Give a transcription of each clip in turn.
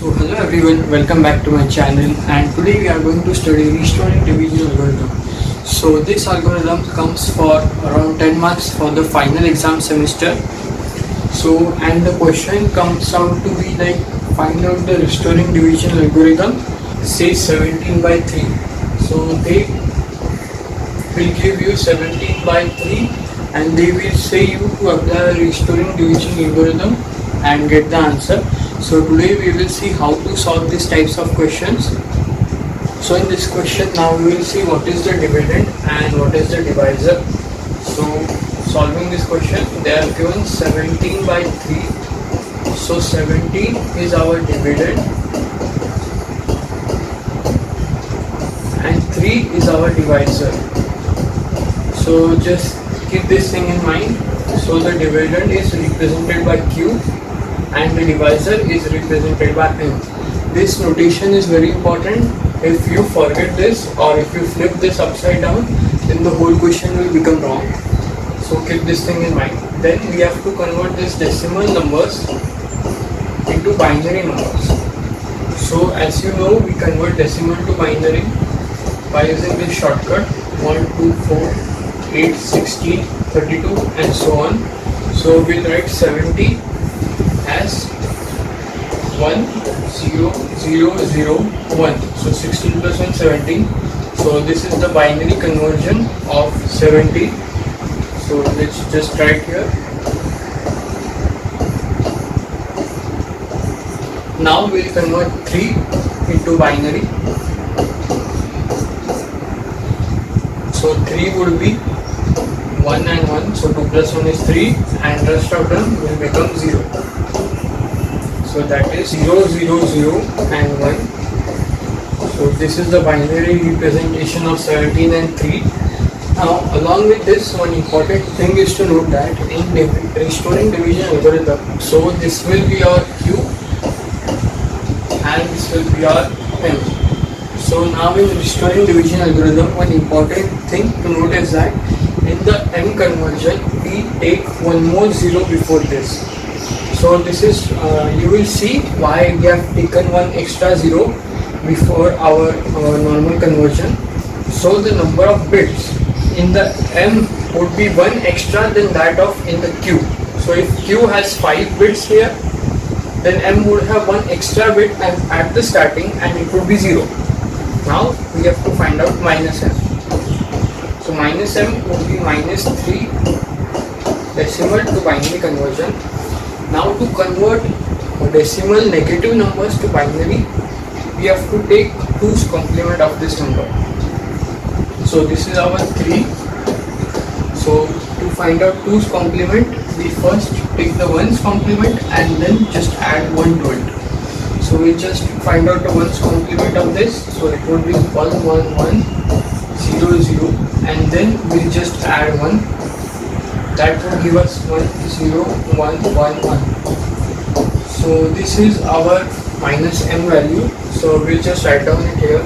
So hello everyone, welcome back to my channel, and today we are going to study restoring division algorithm. So this algorithm comes for around 10 marks for the final exam semester. So and the question comes out to be like, find out the restoring division algorithm, say 17 by 3. So they will give you 17 by 3 and they will say you to apply a restoring division algorithm and get the answer. So today we will see how to solve these types of questions. So in this question now we will see what is the dividend and what is the divisor. So solving this question, they are given 17 by 3. So 17 is our dividend and 3 is our divisor. So just keep this thing in mind. So the dividend is represented by Q and the divisor is represented by M. This notation is very important. If you forget this or if you flip this upside down, then the whole question will become wrong. So keep this thing in mind. Then we have to convert these decimal numbers into binary numbers. So as you know, we convert decimal to binary by using this shortcut 1, 2, 4, 8, 16, 32 and so on. So we'll write 70 as 1, 0, 0, 0, 1. So 16 plus 1, 17. So this is the binary conversion of 70. So let's just write here. Now we'll convert 3 into binary. So 3 would be 1 and 1. So 2 plus 1 is 3 and rest of them will become 0. So that is 0, 0, 0 and 1. So this is the binary representation of 17 and 3. Now along with this, one important thing is to note that in restoring division algorithm, so this will be your Q and this will be your M. So now in restoring division algorithm, one important thing to note is that in the M conversion, we take one more 0 before this. So this is, you will see why we have taken one extra 0 before our normal conversion. So the number of bits in the M would be one extra than that of in the Q. So if Q has 5 bits here, then M would have one extra bit at the starting and it would be 0. Now we have to find out minus M. So minus M would be minus 3 decimal to binary conversion. Now to convert decimal negative numbers to binary, we have to take 2's complement of this number. So this is our 3. So to find out 2's complement, we first take the 1's complement and then just add 1 to it. So we just find out the 1's complement of this. So it would be 1, 1, 1, 0, 0 and then we'll just add 1. That would give us 1, 0, 1, 1, 1. So this is our minus M value. So we'll just write down it here.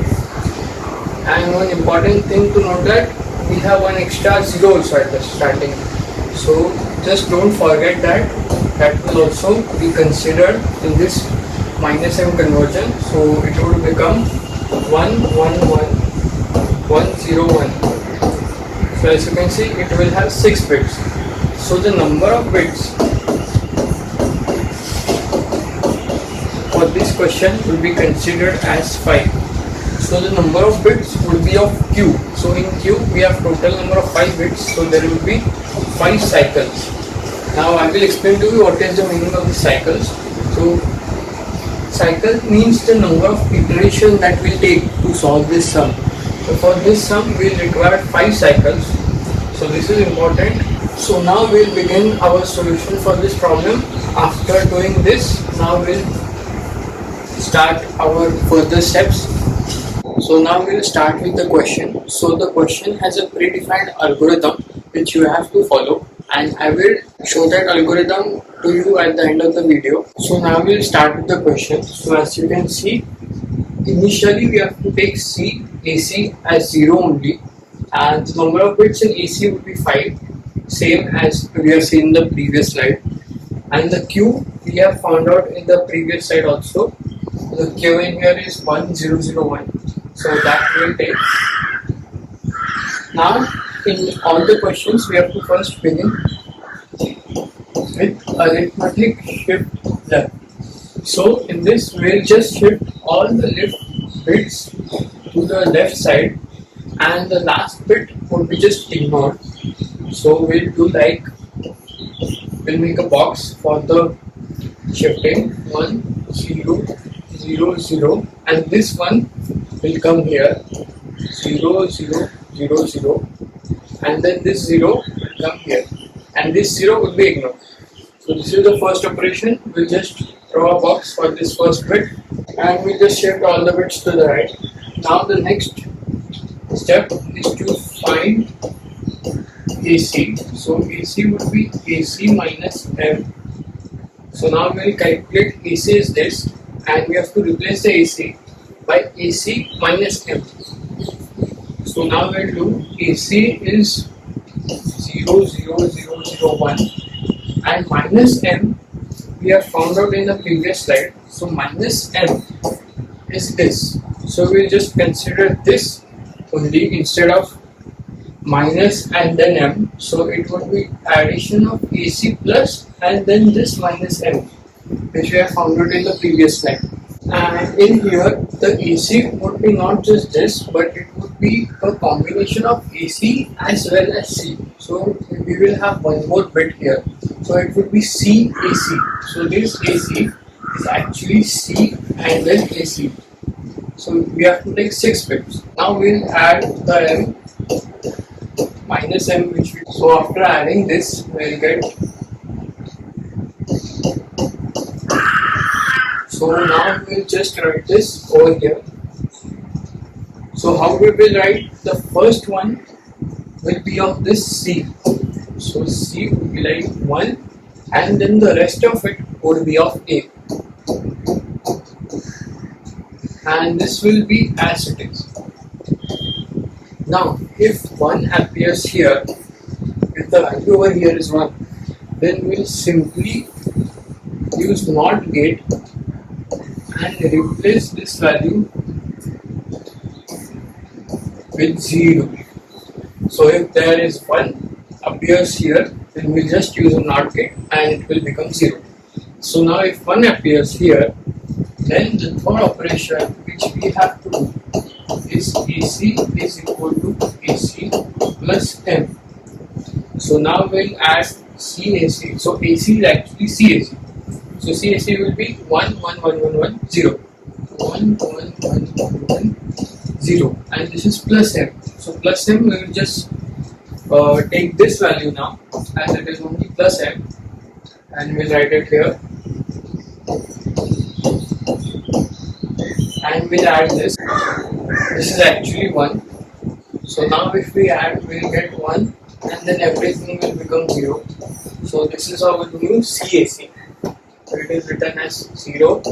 And one important thing to note that we have one extra 0 also at the starting. So just don't forget that. That will also be considered in this minus M conversion. So it would become 1, 1, 1, 1, 0, 1. So as you can see, it will have 6 bits. So the number of bits for this question will be considered as 5. So the number of bits would be of Q. So in Q we have total number of 5 bits. So there will be 5 cycles. Now I will explain to you what is the meaning of the cycles. So cycle means the number of iterations that will take to solve this sum. So for this sum we will require 5 cycles. So this is important. So now we'll begin our solution for this problem. After doing this, now we'll start our further steps. So now we'll start with the question. So the question has a predefined algorithm which you have to follow, and I will show that algorithm to you at the end of the video. So now we'll start with the question. So as you can see, initially we have to take C, AC as 0 only, and the number of bits in AC would be 5, same as we have seen in the previous slide. And the Q we have found out in the previous slide also. The the COA in here is 1001. So that will take. Now in all the questions we have to first begin with arithmetic shift left. So in this we'll just shift all the left bits to the left side and the last bit would be just ignored. So we'll do like, we'll make a box for the shifting 1 0 0 0 and this one will come here 0 0 0 0 and then this 0 will come here and this 0 will be ignored. So this is the first operation. We'll just draw a box for this first bit and we'll just shift all the bits to the right. Now the next step is to find AC. So AC would be AC minus M. So now we'll calculate AC is this and we have to replace the AC by AC minus M. So now we'll do AC is 0 0 0 0 1 and minus M we have found out in the previous slide. So minus M is this. So we'll just consider this only instead of minus and then M. So it would be addition of AC plus and then this minus M, which we have found out in the previous slide. And in here the AC would be not just this, but it would be a combination of AC as well as C. So we will have one more bit here. So it would be CAC. So this AC is actually C and then AC. So we have to take 6 bits. Now we'll add the M minus M, which we, so after adding this we'll get. So now we'll just write this over here. So how we will write? The first one will be of this C. So C will be like 1 and then the rest of it would be of A. And this will be as it is. Now if 1 appears here, if the value over here is 1, then we'll simply use NOT gate and replace this value with 0. So if there is 1 appears here, then we'll just use a NOT gate and it will become 0. So now if 1 appears here, then the third operation which we have to do is AC is equal to AC plus M. So now we'll add CAC. So AC is actually CAC. So CAC will be 1 1 1 1 1 0 1 1 1 1 1 0 and this is plus M. So plus M we will just take this value now as it is only plus M and we'll write it here and we'll add this. This is actually 1. So now if we add we'll get 1 and then everything will become 0. So this is our new CAC. So it is written as 0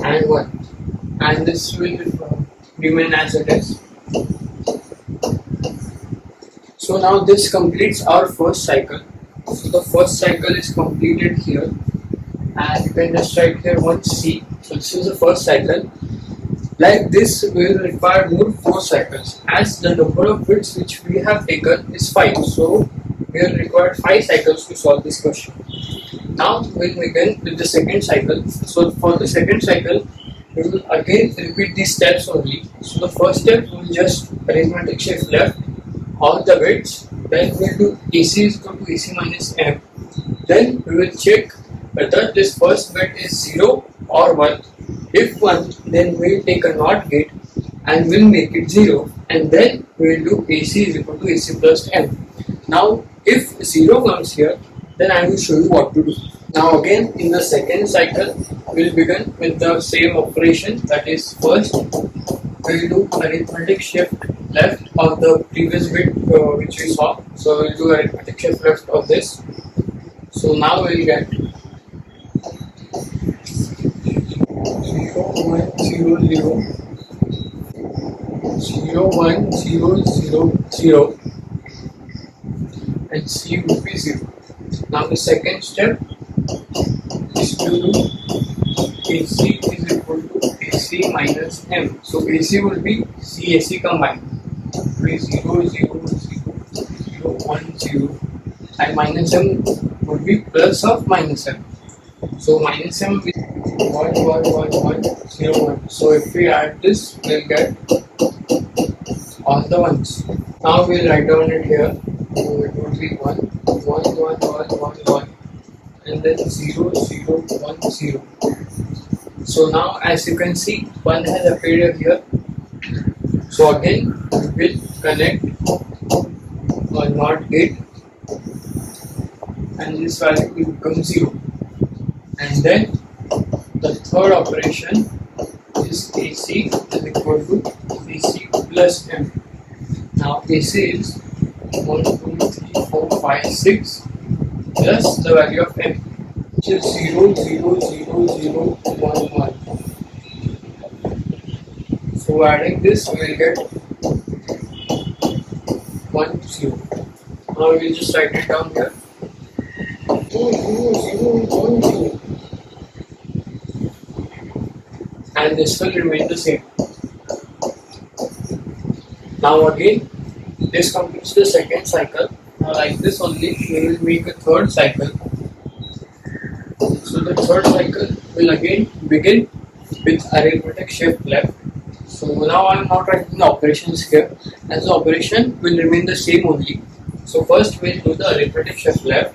and 1 and this will remain as it is. So now this completes our first cycle. So the first cycle is completed here and you can just write here 1C. So this is the first cycle. Like this we will require more 4 cycles as the number of bits which we have taken is 5. So we will require 5 cycles to solve this question. Now we'll begin with the second cycle. So for the second cycle we will again repeat these steps only. So the first step we will just arithmetic shift left all the bits, then we will do AC is equal to AC minus M. Then we will check whether this first bit is 0 or 1. If 1, then we will take a NOT gate and we'll make it 0 and then we will do AC is equal to AC plus M. Now if 0 comes here, then I will show you what to do. Now again in the second cycle we will begin with the same operation, that is first we will do arithmetic shift left of the previous bit which we saw. So we will do arithmetic shift left of this. So now we will get 0 1 0 0 0 1 0 0 0 and C would be 0. Now the second step is to do AC is equal to AC minus M. So AC will be CAC combined. Be 0, 0, 0, 0, 1, 0, and minus M would be plus of minus M. So minus M is 1, 1, 1, 1, 0, 1. So if we add this, we'll get all the ones. Now we'll write down it here. So it would be 1, 1, 1, 1, 1, 1, and then 0, 0, 1, 0. So now as you can see, 1 has appeared here. So again, we will connect a NOT gate, and this value will become 0. And then the third operation is AC is equal to AC plus M. Now AC is 1, 2, 3, 4, 5, 6 plus the value of M, which is 0, 0, 0, 0, 1, 1. So adding this, we will get 1, 0. Now we will just write it down here. 2, 0, 0, 1, 0. And this will remain the same. Now again, this completes the second cycle. Now like this only, we will make a third cycle. So the third cycle will again begin with arithmetic shift left. So now I am not writing the operations here, as the operation will remain the same only. So first we will do the arithmetic shift left.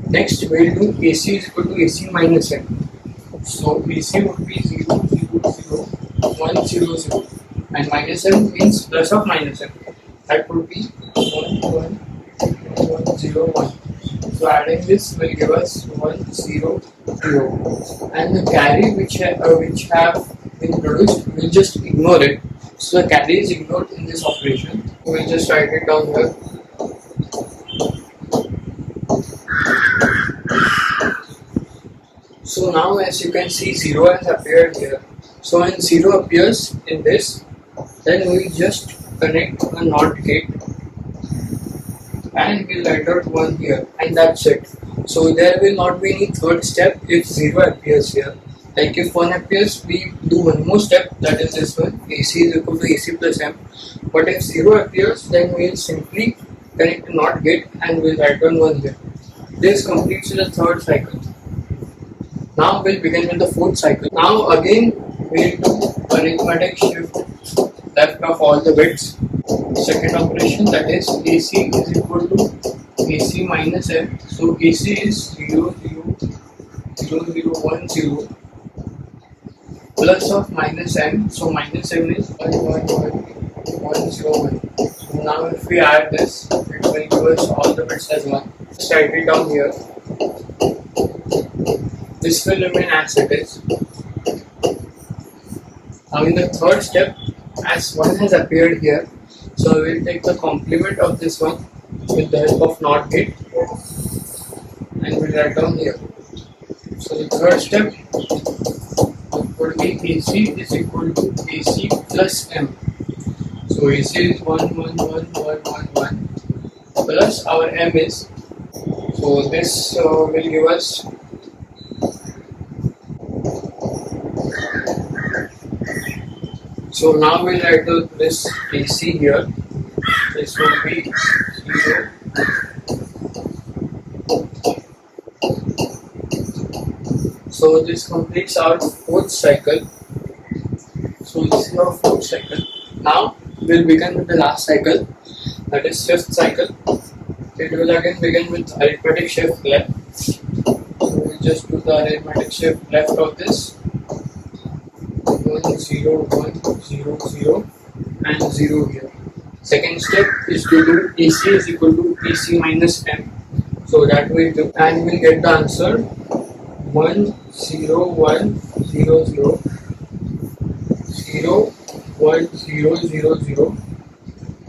Next we will do AC is equal to AC minus M. So AC would be 0, 0, 0, 1, 0, 0, and minus M means plus of minus M. That would be 1, 1, 1, 0, 1. So adding this will give us 1, 0, 0. And the carry which have been produced, we will just ignore it. So the carry is ignored in this operation. We will just write it down here. So now as you can see, 0 has appeared here. So when 0 appears in this, then we just connect a NOT gate and we'll write out 1 here, and that's it. So there will not be any third step if 0 appears here. Like if 1 appears, we do one more step, that is this one, AC is equal to AC plus M. But if 0 appears, then we'll simply connect a NOT gate and we'll write down 1 here. This completes the third cycle. Now we'll begin with the fourth cycle. Now again we'll do arithmetic shift left of all the bits. Second operation, that is AC is equal to AC minus M. So AC is 0, 0, 0, 0, 1, 0 plus of minus M. So minus M is 1, 1, 1, 1, 0, 1. So now if we add this, it will give us all the bits as 1. Just write it down here. This will remain as it is. Now in the third step, as 1 has appeared here, so we will take the complement of this one with the help of NOT gate and we'll write down here. So the third step would be AC is equal to AC plus M. So AC is 1, 1, 1, 1, 1, 1 plus our M is, so this will give us So now we'll write this AC here. This will be 0. So this completes our fourth cycle. So this is our fourth cycle. Now we'll begin with the last cycle, that is fifth cycle. It will again begin with arithmetic shift left. So we'll just do the arithmetic shift left of this. 1, 0, 1, 0, 0 and 0 here. Second step is to do AC is equal to AC minus M. So that we'll do, and we'll get the answer 1, 0, 1, 0, 0, 0, 1, 0, 0, 0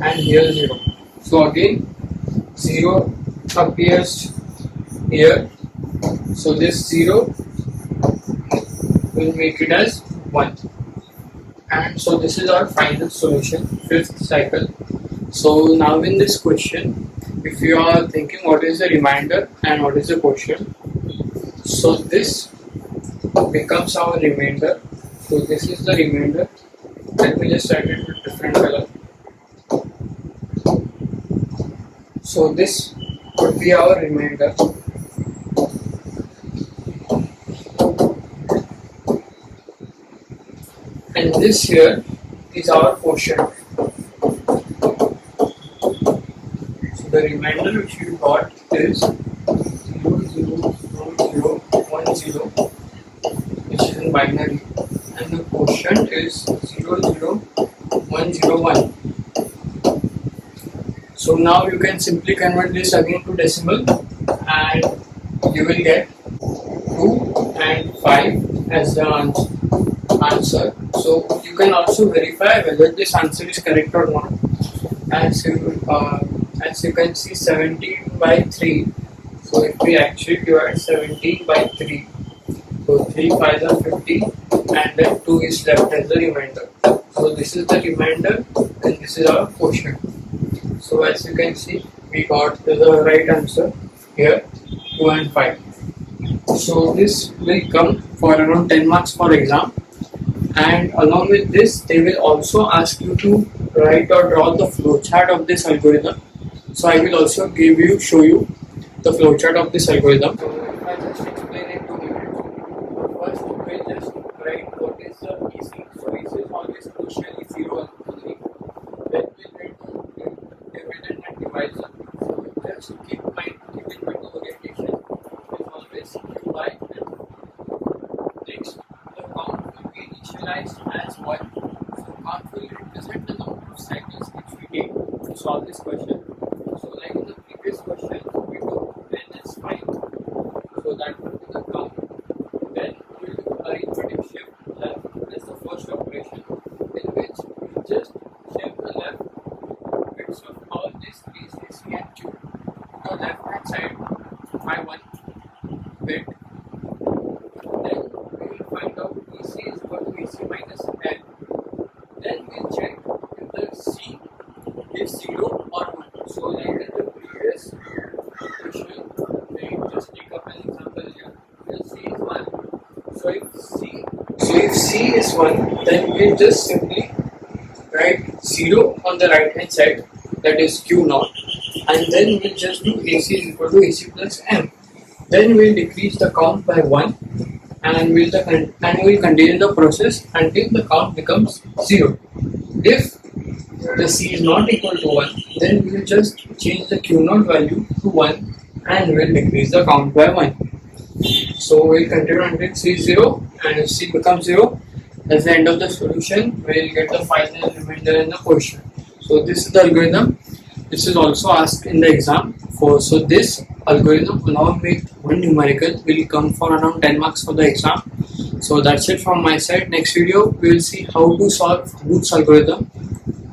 and here 0. So again 0 appears here. So this 0 will make it as 1, And so this is our final solution, fifth cycle. So now in this question, if you are thinking what is the remainder and what is the quotient, so this becomes our remainder. So this is the remainder. Let me just write it with different color. So this would be our remainder. And this here is our quotient. So the remainder which we got is 0, 0, 0, 1, 0, which is in binary, and the quotient is 0, 0, 1, 0, 1. So now you can simply convert this again to decimal and you will get 2 and 5 as the answer. So you can also verify whether this answer is correct or not. As you can see, 17 by 3. So if we actually divide 17 by 3, so 3 5s are 50 and then 2 is left as the remainder. So this is the remainder and this is our quotient. So as you can see, we got the right answer here, 2 and 5. So this will come for around 10 marks for exam, and along with this they will also ask you to write or draw the flowchart of this algorithm. So I will also show you the flowchart of this algorithm. So if I just explain it to you, first we will just write what is the EC. So EC is always crucially 0 and 3. Then we will write the dividend and divisor. So just keep in mind the orientation is always q by n. Next, the count will be initialized as 1. So count will represent the number of cycles which we take to solve this question. So like in the previous question, we took n as 5. So that would be the count. Then we will do arithmetic shift left as the first operation, in which we just shift the left bits of all these B, C, C and Q to the left hand side by 1 bit. Then we will find out EC is equal to EC minus N. Then we check if the C is 0 or 1. So like in the previous question, we just take up an example here. If C is 1, so if C is 1, then we just simply write 0 on the right hand side, that is Q naught, and then we'll just do AC is equal to AC plus M. Then we'll decrease the count by 1 and we'll continue the process until the count becomes 0. If the C is not equal to 1, then we will just change the Q naught value to 1 and we'll decrease the count by 1. So we'll continue until C is 0, and if C becomes 0, that's the end of the solution. We'll get the final remainder and the quotient. So this is the algorithm. This is also asked in the exam. So this algorithm along with one numerical will come for around 10 marks for the exam. So that's it from my side. Next video we will see how to solve Booth's algorithm.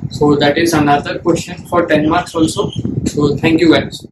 So that is another question for 10 marks also. So thank you guys.